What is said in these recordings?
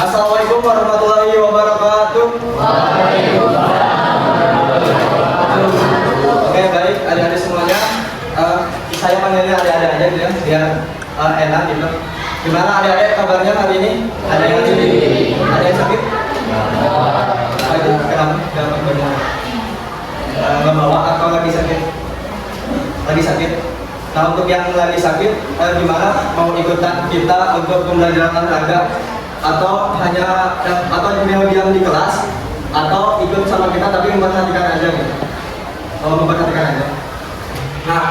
Assalamualaikum warahmatullahi wabarakatuh. Oke, baik adik-adik semuanya. Saya panggilnya adik-adik aja gitu ya, biar enak gitu. Gimana adik-adik kabarnya hari ini? Ada yang sakit? Ada yang sakit? Kenapa? Kenapa benar? Nggak bawa atau lagi sakit? Lagi sakit. Nah, untuk yang lagi sakit, gimana mau ikutan kita untuk pembelajaran olahraga atau hanya diam di kelas atau ikut sama kita tapi memperhatikan aja gitu? Memperhatikan aja. Nah,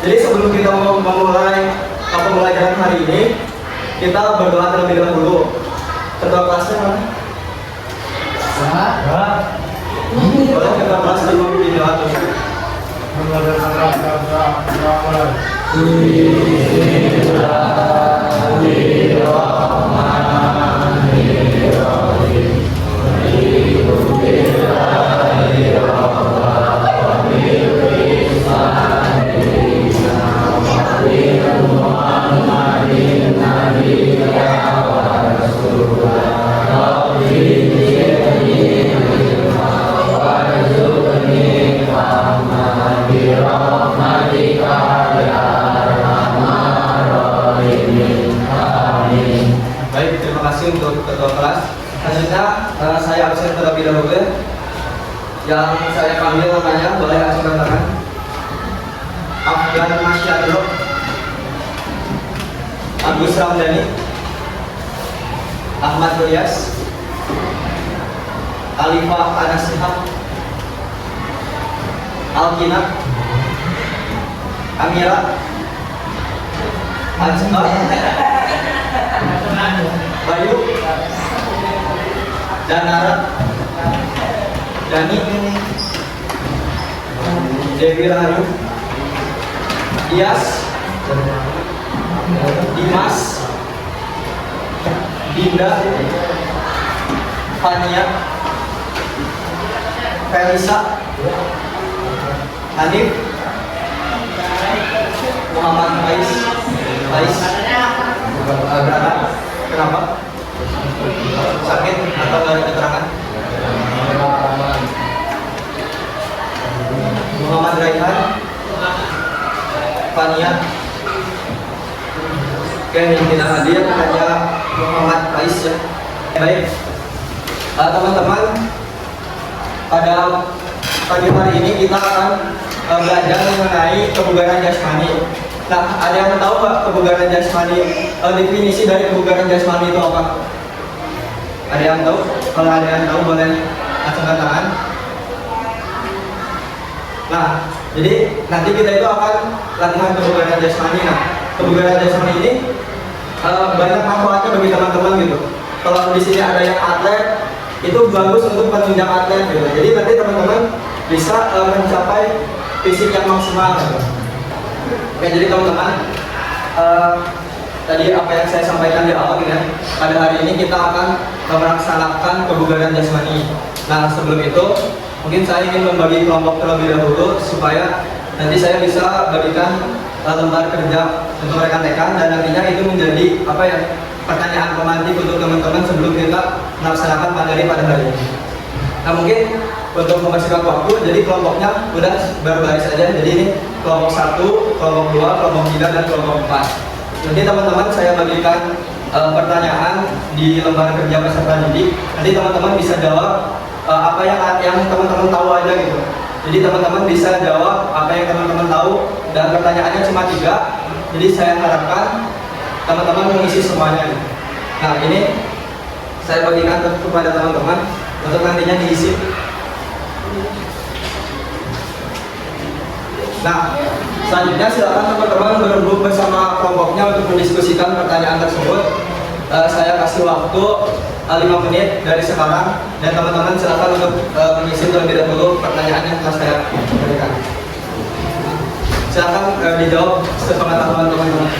jadi sebelum kita mau memulai pembelajaran hari ini, kita berdoa terlebih dahulu. Ketua kelasnya mana? Boleh ketua kelas di doa terus. Baik, terima kasih untuk ketua kelas. Selanjutnya saya absen terlebih dahulu. Yang saya panggil namanya boleh acungkan tangan. Afgan Masyadro, Agus Ramdhani, Ahmad Ilyas, Alifah Anasihab, Alkina, Amira, Ajma, Bayu, Danara, Dani, Dewi Rahayu, Iyas, Dimas, Dinda, Fania, Felisa, Hanif, Muhammad Faiz. Kenapa? Sakit atau nggak ada keterangan? Muhammad Raihan, Fania. Oke, yang tidak hadir hanya Muhammad Faiz ya. Baik, teman-teman, pada pagi hari ini kita akan belajar mengenai kebugaran jasmani. Nah, ada yang tahu nggak kebugaran jasmani? Definisi dari kebugaran jasmani itu apa? Ada yang tahu? Kalau ada yang tahu boleh acungkan tangan. Nah, jadi nanti kita itu akan latihan kebugaran jasmani. Nah, kebugaran jasmani ini banyak manfaatnya bagi teman-teman gitu. Kalau di sini ada yang atlet, itu bagus untuk penunjang atlet gitu. Jadi nanti teman-teman bisa mencapai fisik yang maksimal gitu. Oke, jadi teman-teman, tadi apa yang saya sampaikan di awal ya, pada hari ini kita akan melaksanakan kebugaran jasmani. Nah, sebelum itu mungkin saya ingin membagi kelompok terlebih dahulu supaya nanti saya bisa bagikan lembar kerja untuk rekan-rekan dan nantinya itu menjadi pertanyaan pemantik untuk teman-teman sebelum kita melaksanakan materi pada hari ini. Nah, mungkin untuk mempersingkat waktu, jadi kelompoknya udah berbaris saja. Jadi ini kelompok 1, kelompok 2, kelompok 3, dan kelompok 4. Nanti teman-teman saya bagikan pertanyaan di lembar kerja peserta didik. Nanti teman-teman bisa jawab apa yang teman-teman tahu aja gitu. Jadi teman-teman bisa jawab apa yang teman-teman tahu dan pertanyaannya cuma 3. Jadi saya harapkan teman-teman mengisi semuanya. Nah, ini saya bagikan kepada teman-teman untuk nantinya diisi. Nah, selanjutnya silakan teman-teman berembuk bersama kelompoknya untuk mendiskusikan pertanyaan tersebut. Saya kasih waktu 5 menit dari sekarang dan teman-teman silakan untuk mengisi terlebih dahulu pertanyaan yang telah saya berikan. Silakan dijawab sepengetahuan teman-teman.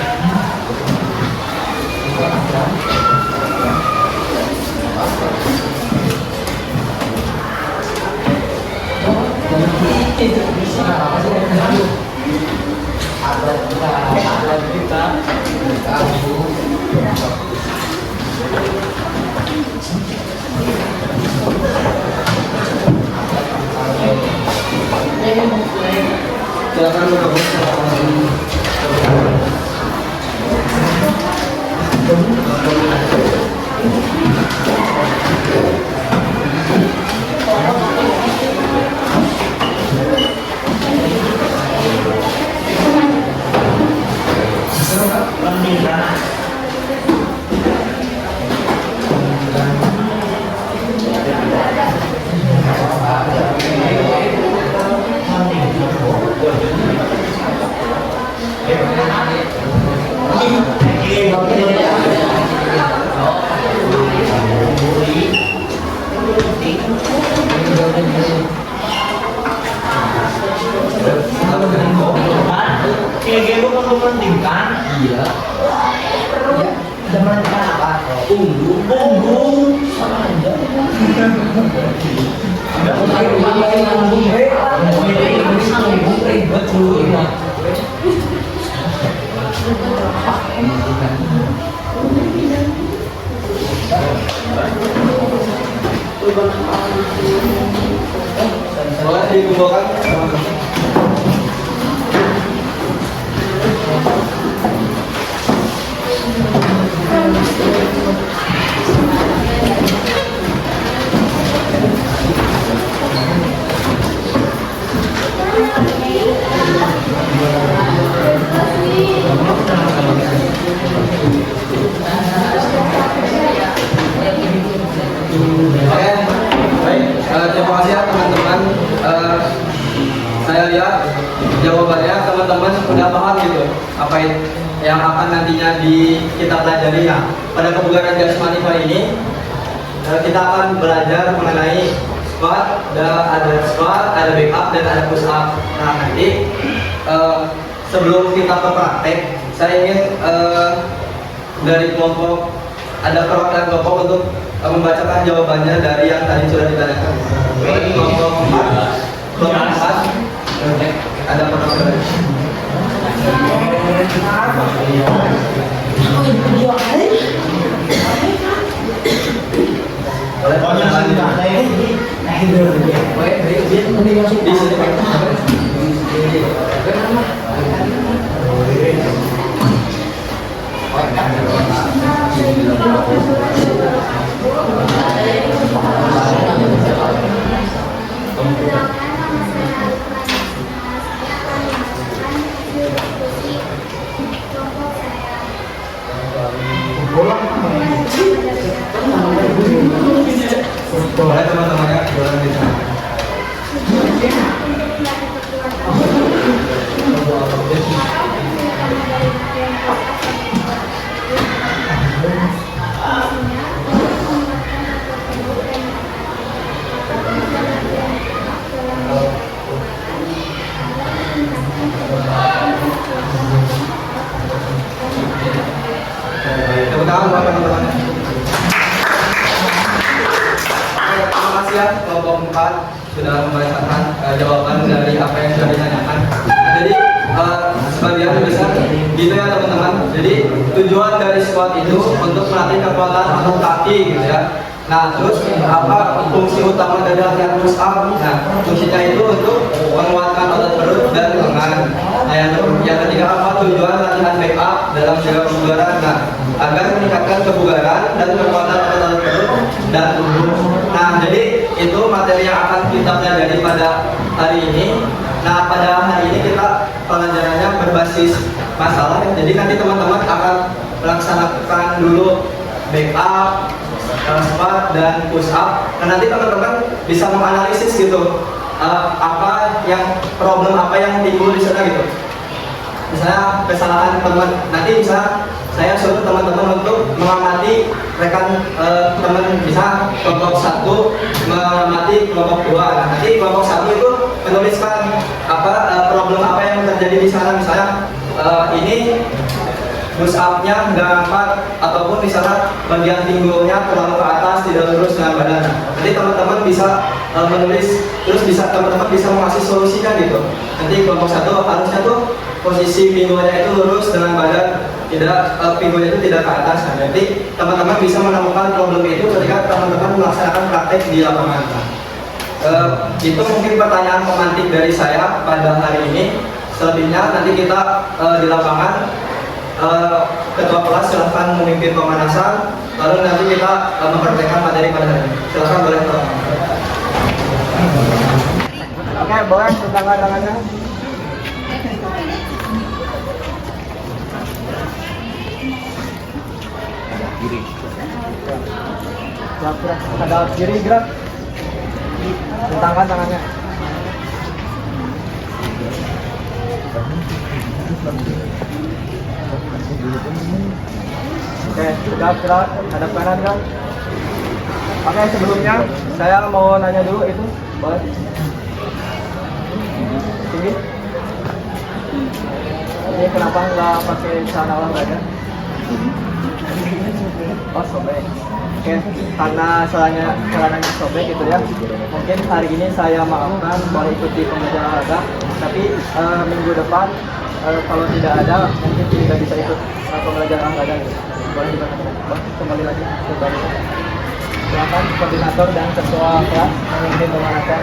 Kayak lu kan mementingkan, iya. Zaman apa? Punggung, sama aja. Ada pakai lambung, bisa lambung ribet dulu ya. Boleh dikumpulkan. Oke, baik. Terima kasih ya teman-teman. Saya lihat jawabannya teman-teman udah paham gitu apa yang akan nantinya kita pelajari. Nah, pada kebugaran jasmani kali ini kita akan belajar mengenai squat, ada squat, ada back up, dan ada push up. Nah, nanti sebelum kita ke praktek, saya ingin dari kelompok ada perwakilan kelompok untuk membacakan jawabannya dari yang tadi sudah ditanyakan. Dari kelompok 4, ada perwakilan. Boleh di sini Pak. Boleh teman-teman ya, boleh di sana. Tepuk tangan buat teman-teman. Terima kasih ya kelompok 4 sudah membacakan jawaban dari apa yang sudah ditanyakan. Jadi sebagian besar gitu ya teman-teman. Jadi tujuan dari squat itu untuk melatih kekuatan otot kaki gitu ya. Nah, terus apa fungsi utama dari latihan push up? Nah, fungsinya itu untuk menguatkan otot perut dan lengan. Nah, yang ketiga apa tujuan latihan back up dalam menjaga kebugaran? Nah, agar meningkatkan kebugaran dan kekuatan otot perut dan tubuh. Nah, jadi itu materi yang akan kita pelajari pada hari ini. Nah, pada hari ini kita pelajarannya berbasis masalah. Jadi nanti teman-teman akan melaksanakan dulu back up, squat dan push up. Nah, nanti teman-teman bisa menganalisis gitu apa yang problem apa yang timbul di sana gitu. Misalnya kesalahan teman, nanti bisa saya suruh teman-teman untuk mengamati rekan teman, bisa kelompok 1 mengamati kelompok 2. Nah, nanti kelompok 1 itu menuliskan apa problem apa yang terjadi di sana. Misalnya ini push up-nya nggak angkat, ataupun di sana bagian pinggulnya terlalu ke atas, tidak lurus dengan badan. Nanti teman-teman bisa menulis, terus bisa teman-teman bisa mengasih solusinya gitu. Nanti kelompok 1 harusnya tuh posisi pinggulnya itu lurus dengan badan, tidak pinggulnya itu tidak ke atas. Nah, nanti teman-teman bisa menemukan problem itu ketika teman-teman melaksanakan praktek di lapangan. Itu mungkin pertanyaan pemantik dari saya pada hari ini. Selebihnya nanti kita di lapangan ketua kelas silahkan memimpin pemanasan, lalu nanti kita mempraktekkan materi pada hari ini. Silahkan boleh Pak. Oke, boleh tentang tangannya. Kiri. Gerak, ada kiri gerak. Tentangkan tangannya. Oke, gerak, hadap kanan kan. Oke, sebelumnya saya mau nanya dulu itu, boleh? Tinggi. Ini kenapa nggak pakai celana olahraga? Oh, sobek. Oke, karena celananya sobek gitu ya. Mungkin hari ini saya maafkan, boleh ikuti pembelajaran olahraga. Tapi minggu depan kalau tidak ada, mungkin tidak bisa ikut pembelajaran olahraga. Gitu. Boleh dibantu. Kembali lagi ke balik. Silakan koordinator dan ketua kelas memimpin pemanasan.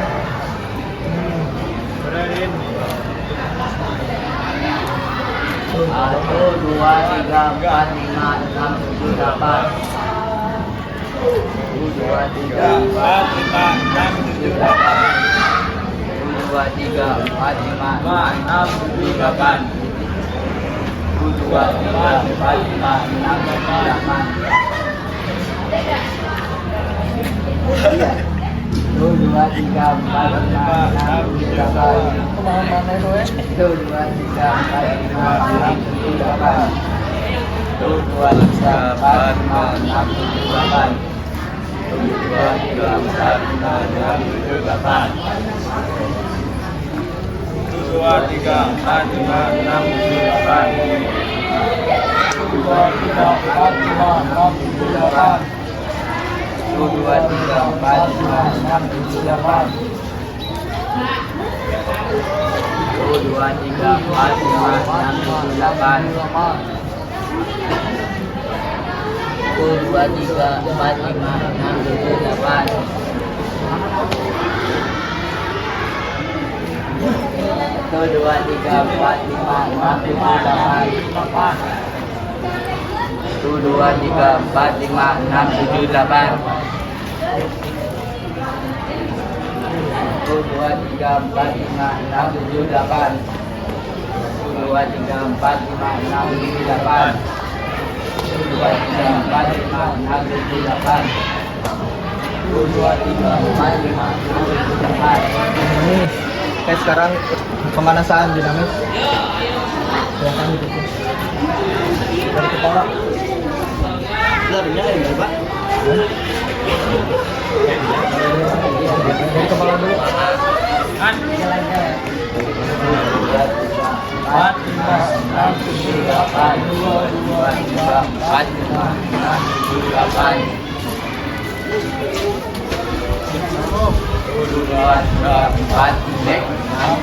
Satu, dua, tiga, empat, lima, enam, tujuh, delapan. Satu, dua, tiga, empat, lima, enam, tujuh, delapan. Satu, dua, tiga, empat, lima, enam, tujuh, delapan. Satu, dua, tiga, empat, lima, enam, tujuh, delapan. Satu, dua, tiga, empat, lima, enam, tujuh, delapan. Satu, dua, tiga, empat, lima, enam, tujuh, delapan. Satu, dua, tiga, empat, lima, enam, tujuh, delapan. Satu, dua, tiga, empat, lima, enam, tujuh, delapan. Satu, dua, tiga, empat, lima, enam, tujuh, delapan. Satu, dua, tiga, empat, lima, enam, tujuh, delapan. Satu, dua, tiga, empat, lima, enam, tujuh, delapan. Satu, dua, tiga, empat, lima, enam, tujuh, delapan. Satu, dua, tiga, empat, lima, enam, tujuh, delapan. Satu, dua, tiga, empat, lima, enam, tujuh, delapan. Satu, dua, tiga, empat, lima, enam, tujuh, delapan. Satu, dua, tiga, empat, lima, enam, tujuh, delapan. Satu, dua, tiga, empat, lima, enam, tujuh, delapan. Satu, dua, tiga, empat, lima, enam, tujuh, delapan. Satu, dua, tiga, empat, lima, enam, tujuh, delapan. Oke, sekarang pemanasan dinamis. Silakan ditutup. Dari kepala. Dari Pak. Dari kepala dulu. Empat, lima, enam, tujuh, delapan. Dua, tiga, empat, lima, enam, tujuh, delapan. Dua, tiga, empat, enam,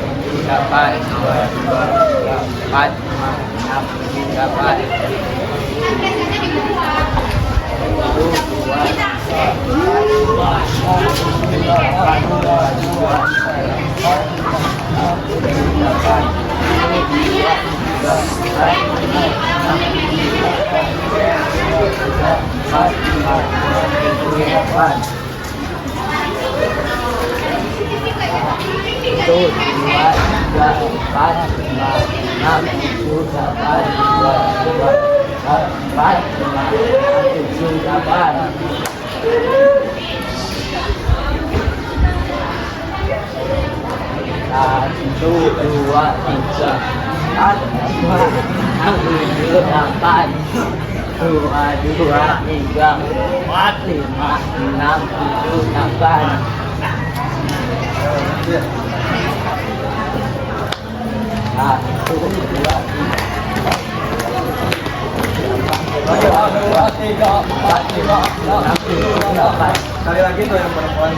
tujuh, delapan. Dua, tiga, empat, enam, tujuh, delapan. Satu, dua, tiga, empat, lima, enam, tujuh, delapan. Dua, tiga, empat, lima, enam, tujuh, delapan. Satu, dua, tiga, empat, lima, enam, tujuh, delapan. Dua, tiga, empat, lima, enam, tujuh, delapan. Satu, dua, tiga, empat, lima, enam, tujuh, delapan. Sekali lagi tuh yang perempuan.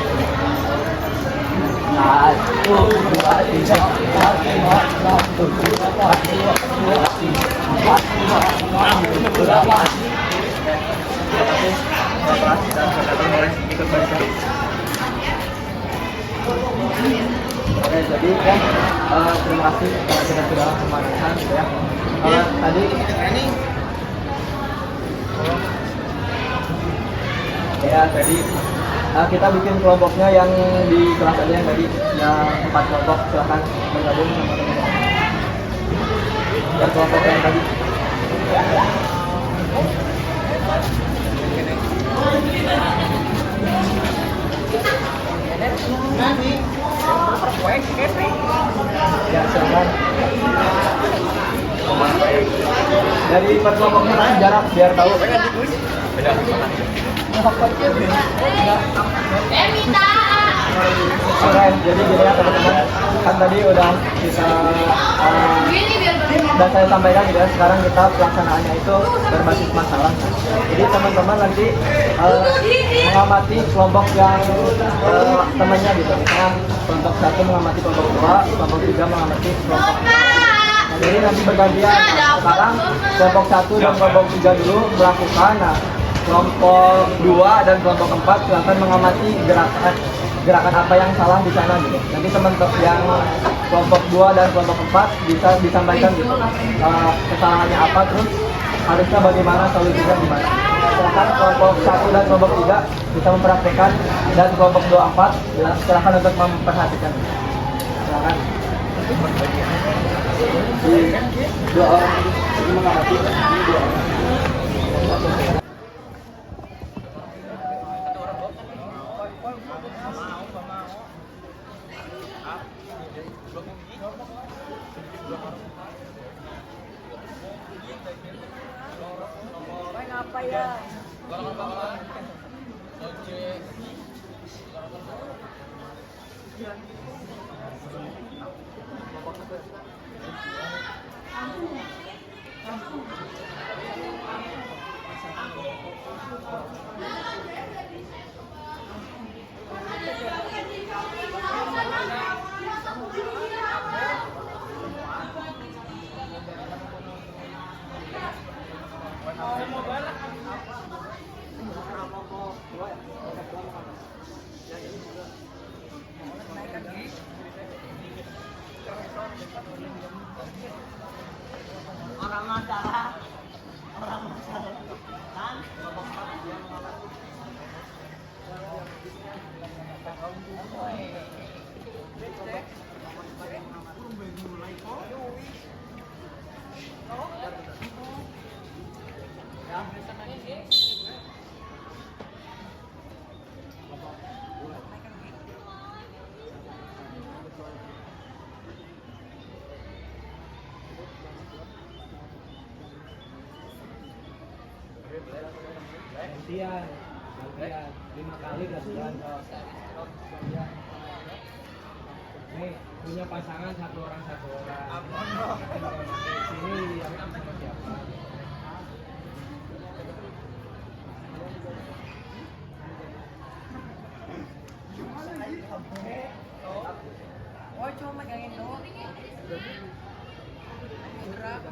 Satu, dua, tiga, empat, lima, enam, tujuh, delapan. Dua, tiga, empat, lima, enam, tujuh, delapan. Terima kasih. Bapak dan saudara boleh ikut barisan. Oke, jadi kan terima kasih karena kita sudah pemanasan ya. Tadi ya tadi kita bikin kelompoknya yang di kelas aja yang tadi yang 4 kelompok, silahkan bergabung sama teman-teman. Dan kelompok yang tadi. Ya, silakan. Dari per kelompoknya kan jarak biar tahu. Oke, jadi gini ya teman-teman, kan tadi udah kita dan saya sampaikan gitu ya, sekarang kita pelaksanaannya itu berbasis masalah. Jadi teman-teman nanti mengamati kelompok yang temannya gitu, misalnya kelompok 1 mengamati kelompok 2, kelompok 3 mengamati kelompok. Jadi nanti bergantian. Sekarang kelompok 1 dan kelompok 3 dulu melakukan. Nah, kelompok 2 dan kelompok 4 silakan mengamati gerakan apa yang salah di sana gitu. Nanti teman-teman yang kelompok 2 dan kelompok 4 bisa disampaikan gitu. Kesalahannya apa, terus harusnya bagaimana, solusinya gimana. Silakan kelompok 1 dan kelompok 3 bisa mempraktekkan, dan kelompok 2 4 silakan untuk memperhatikan. Silakan. Dua orang ini mengamati, ini 2 orang. Apa ya? Orang masalah kan gantian 5 kali gantian. Nih punya pasangan satu orang sini yang sama siapa. Oh cuma megangin doang. Gerak.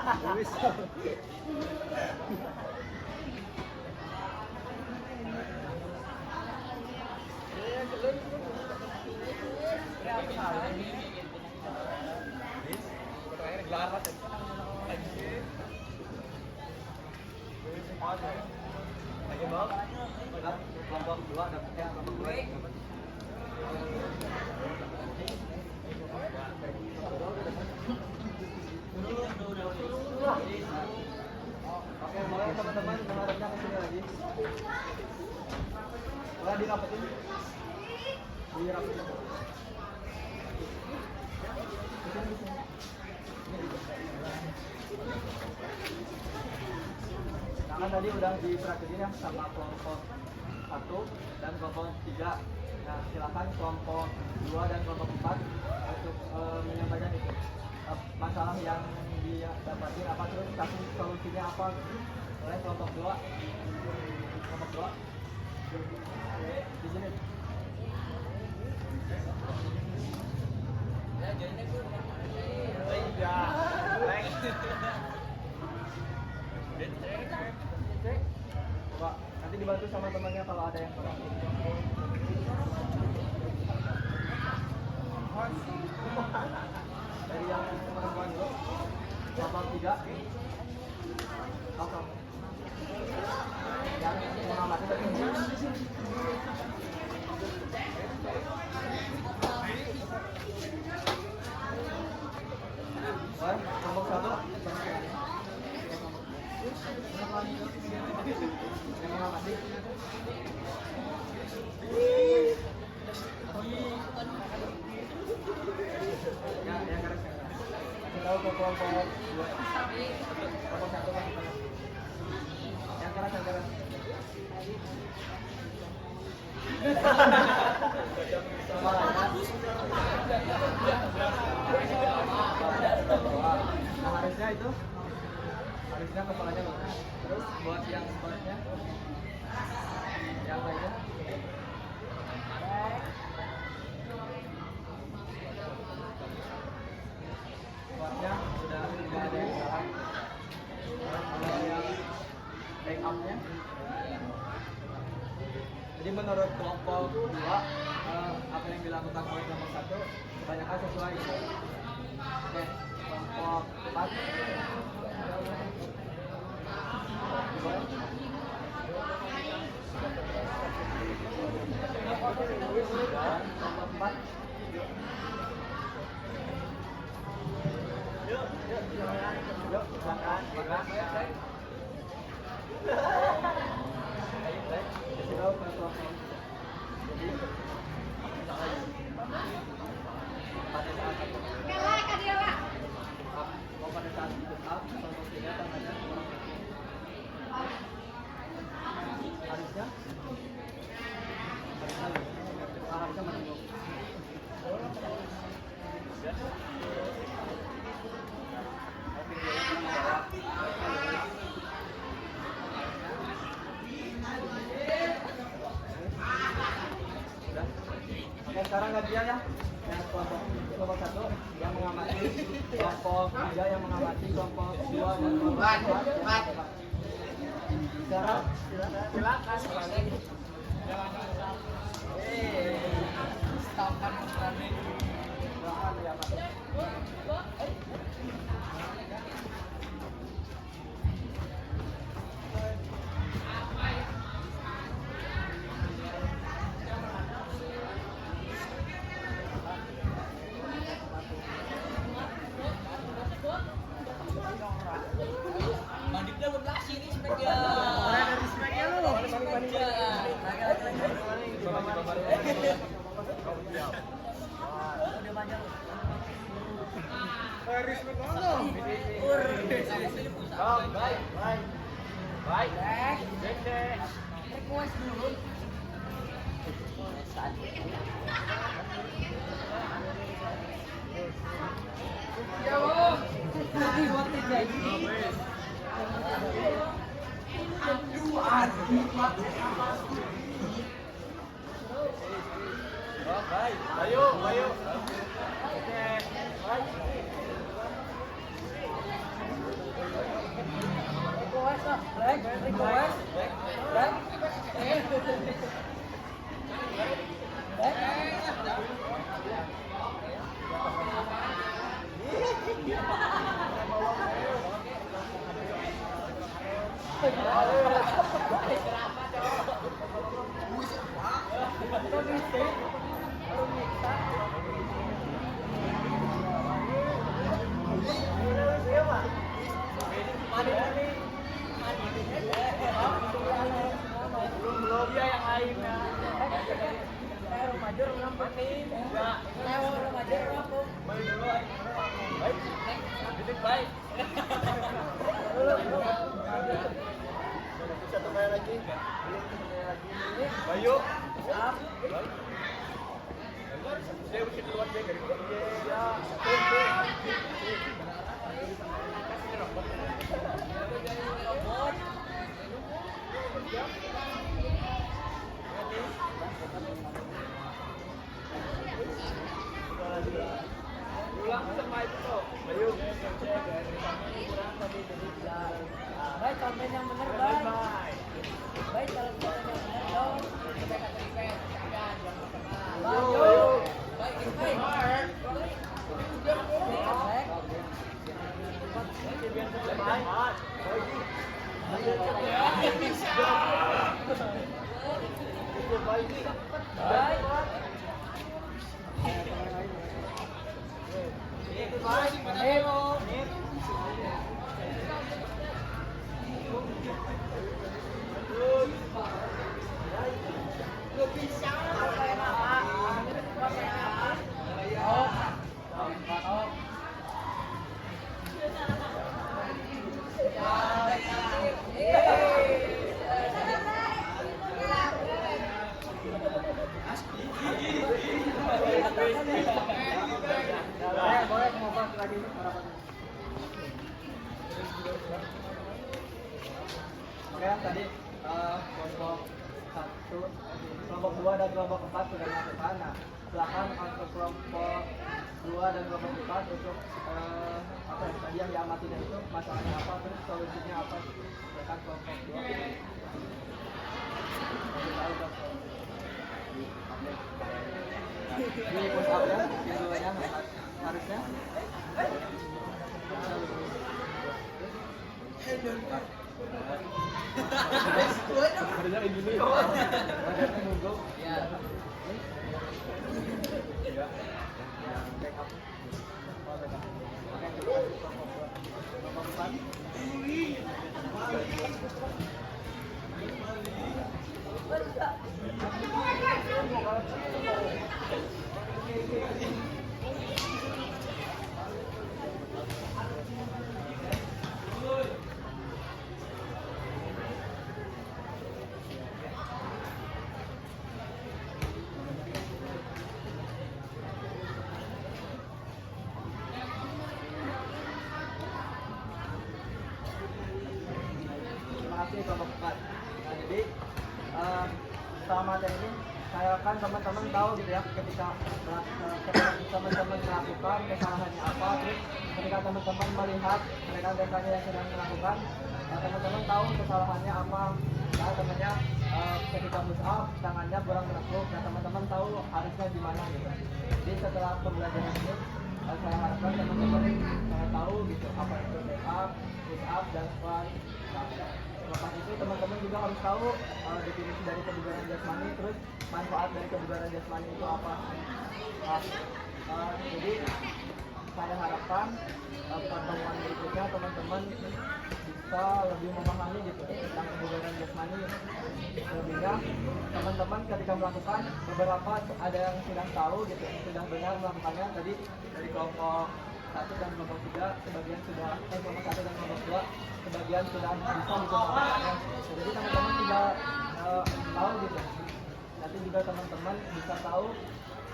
Lagi bang, kelompok 2 dapetnya kelompok 2 dapat. Oke, boleh teman-teman menghadapnya ke sini lagi. Boleh dirapetin. Dirapetin. Nah, kan tadi udah diperhatiin ya sama kelompok 1 dan kelompok 3. Nah, silakan kelompok 2 dan kelompok 4 untuk menyampaikan itu masalah yang didapatin apa, terus kasih solusinya apa. Oleh kelompok 2. Kelompok 2 di sini. Ya, jadinya gue Pak, nanti dibantu sama temannya kalau ada yang kurang. Dari yang perempuan dulu. Kelompok 3. Kosong. Yang mengamati tadi. Kelompok 1. Yang mengamati. Ya, yang garis. Kasih tahu ke kelompok 2. Kelompok 1 kasih tahu. Yang garis. Nah, harusnya itu kepalanya lurus. Terus buat yang sebaliknya, yang lainnya buatnya sudah tidak ada yang salah. Kalau yang back up-nya, jadi menurut kelompok 2 apa yang dilakukan oleh kelompok 1 kebanyakan sesuai. Oke, kelompok 4 Yuk, silakan. Pada saat itu up, contoh tidak tandanya harusnya menunggu. Oke, sekarang gantian ya. Yang kelompok 1 yang mengamati, kelompok 3 yang mengamati, kelompok 2 dan kelompok 4. Sekarang silakan. Stopkan berani. Silakan ya, Pak. Mandiknya belum kasih ini speknya. Dari speknya lu. Udah banyak. Respect dong. Baik. Request dulu. Ayo. Oke. Baik. Baik, konten yang bener, baik. Baik, kalau konten yang bener dong. Baik, boleh ngobrol lagi Oke, tadi kelompok 1, kelompok 2 dan kelompok 4 sudah melakukan. Nah, silakan untuk kelompok 2 dan kelompok 4 untuk apa ya, tadi yang diamati dan itu masalahnya apa, terus solusinya apa. Silakan kelompok 2. Ini push up ya, keduanya harusnya. Harusnya kayak gini. Ya. Terima kasih kelompok 4. Nah, jadi selama ini saya akan teman-teman tahu gitu ya, ketika teman-teman melakukan kesalahannya apa, terus ketika teman-teman melihat rekan-rekannya yang sedang melakukan, teman-teman tahu kesalahannya apa. Nah, temannya ketika push up tangannya kurang menekuk, nah teman-teman tahu harusnya gimana gitu. Jadi setelah pembelajaran ini saya harapkan teman-teman tahu gitu apa itu stand up, push up, dan squat. Lepas itu teman-teman juga harus tahu definisi dari kebugaran jasmani, terus manfaat dari kebugaran jasmani itu apa. Jadi saya harapkan pertemuan berikutnya teman-teman bisa lebih memahami gitu tentang kebugaran jasmani. Sehingga teman-teman ketika melakukan, beberapa ada yang sudah tahu gitu, sudah benar melakukannya. Tadi dari kelompok 1 dan kelompok 3 sebagian sudah, kelompok 1 dan kelompok 2 sebagian sudah bisa gitu melakukannya. Jadi teman-teman juga tahu gitu. Nanti juga teman-teman bisa tahu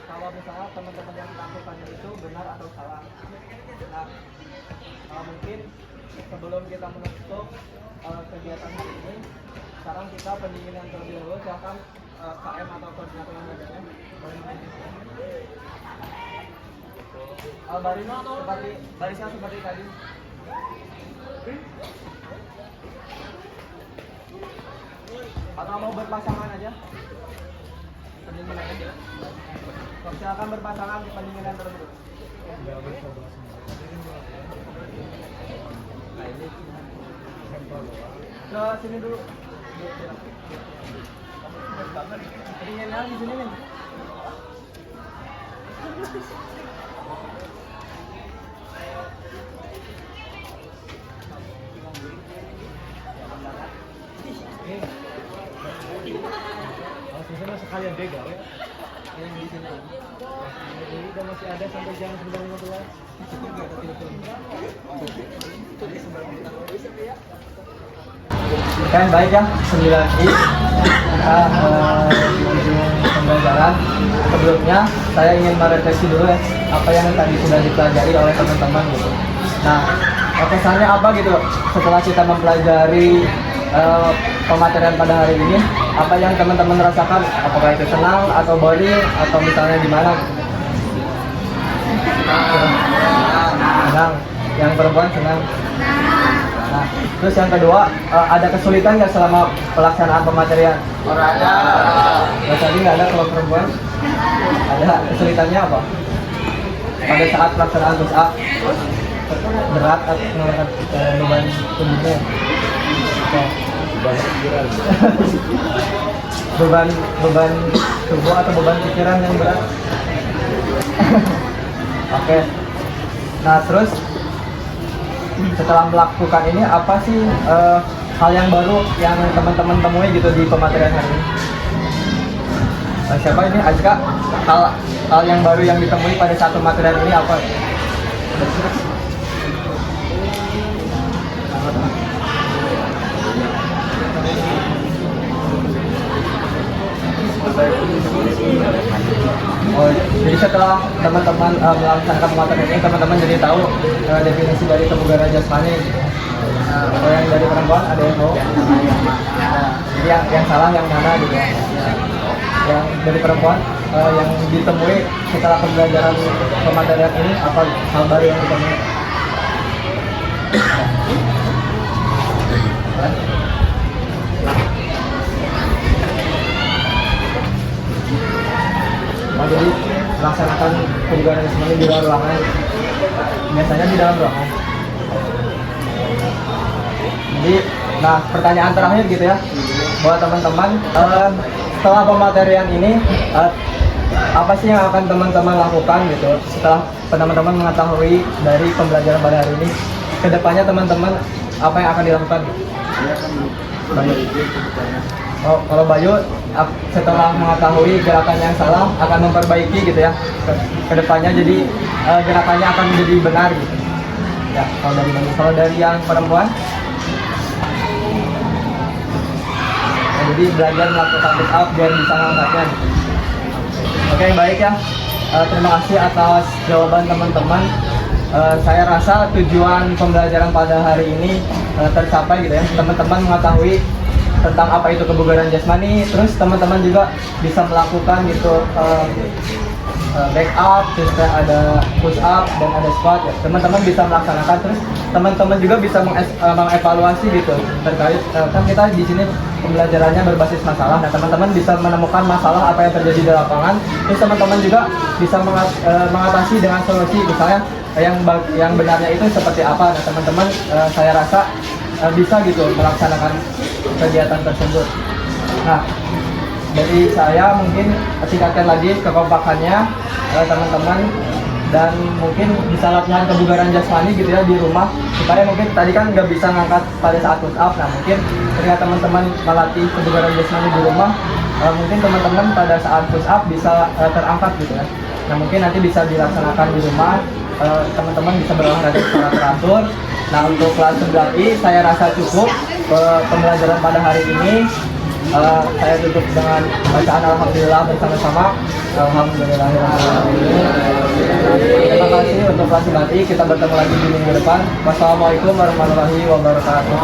kalau misalnya teman-teman yang melakukannya itu benar atau salah. Nah, mungkin sebelum kita menutup kegiatan hari ini, sekarang kita pendinginan terlebih dahulu. Silakan KM atau koordinator yang lainnya. Barino seperti barisan seperti tadi. Atau mau berpasangan aja? Pendinginan aja. Silakan berpasangan di pendinginan terlebih dulu. Ke sini dulu. Pendinginan di sini nih. Sebenarnya sekalian bega ya. Yang di sini. Jadi udah masih ada sampai jam 9.15. Kan baik ya, 9i kita menuju pembelajaran. Sebelumnya saya ingin merefleksi dulu ya apa yang tadi sudah dipelajari oleh teman-teman gitu. Nah, kesannya apa gitu setelah kita mempelajari pematerian pada hari ini, apa yang teman-teman rasakan? Apakah itu senang atau boring atau misalnya gimana? Senang. Yang perempuan senang. Nah, terus yang kedua, ada kesulitan nggak selama pelaksanaan pematerian? Ada. Nah, tadi nggak ada kalau perempuan? Ada. Kesulitannya apa? Pada saat pelaksanaan push up, berat atau mengangkat beban tubuhnya? beban tubuh atau beban pikiran yang berat? Oke. Nah, terus setelah melakukan ini apa sih hal yang baru yang teman-teman temui gitu di pematerian hari ini? Siapa ini? Azka. Hal yang baru yang ditemui pada saat pematerian ini apa? Oh, jadi setelah teman-teman melaksanakan pematerian ini, teman-teman jadi tahu definisi dari kebugaran jasmani. Kalau yang dari perempuan ada yang tahu? Jadi yang salah yang mana gitu ya? Yang dari perempuan yang ditemui setelah pembelajaran pematerian ini apa hal baru yang ditemui? Nah, jadi melaksanakan kebugaran jasmani di luar ruangan, biasanya di dalam ruangan. Jadi, nah pertanyaan terakhir gitu ya, buat teman-teman, setelah pematerian ini, apa sih yang akan teman-teman lakukan gitu setelah teman-teman mengetahui dari pembelajaran pada hari ini? Kedepannya teman-teman apa yang akan dilakukan? Bayu. Oh, kalau Bayu setelah mengetahui gerakan yang salah akan memperbaiki gitu ya kedepannya, jadi gerakannya akan menjadi benar gitu ya. Kalau dari yang perempuan, nah, jadi belajar melakukan push up biar bisa mengangkatnya gitu. Oke, baik ya. Terima kasih atas jawaban teman-teman. Saya rasa tujuan pembelajaran pada hari ini tercapai gitu ya. Teman-teman mengetahui tentang apa itu kebugaran jasmani, terus teman-teman juga bisa melakukan gitu back up, terus ada push up dan ada squat ya. Teman-teman bisa melaksanakan, terus teman-teman juga bisa mengevaluasi gitu terkait kan kita di sini pembelajarannya berbasis masalah. Nah, teman-teman bisa menemukan masalah apa yang terjadi di lapangan, terus teman-teman juga bisa mengatasi dengan solusi misalnya yang benarnya itu seperti apa. Nah, teman-teman saya rasa bisa gitu melaksanakan kegiatan tersebut. Nah, dari saya mungkin tingkatkan lagi kekompakannya teman-teman, dan mungkin bisa latihan kebugaran jasmani gitu ya di rumah, supaya mungkin tadi kan nggak bisa ngangkat pada saat push up. Nah, mungkin ketika teman-teman melatih kebugaran jasmani di rumah, mungkin teman-teman pada saat push up bisa terangkat gitu ya. Nah, mungkin nanti bisa dilaksanakan di rumah, teman-teman bisa berolahraga secara teratur. Nah, untuk kelas 11i saya rasa cukup pembelajaran pada hari ini. Saya tutup dengan bacaan alhamdulillah bersama-sama. Alhamdulillahirrahmanirrahim. Terima kasih untuk kelas 11i. Kita bertemu lagi di minggu depan. Wassalamualaikum warahmatullahi wabarakatuh.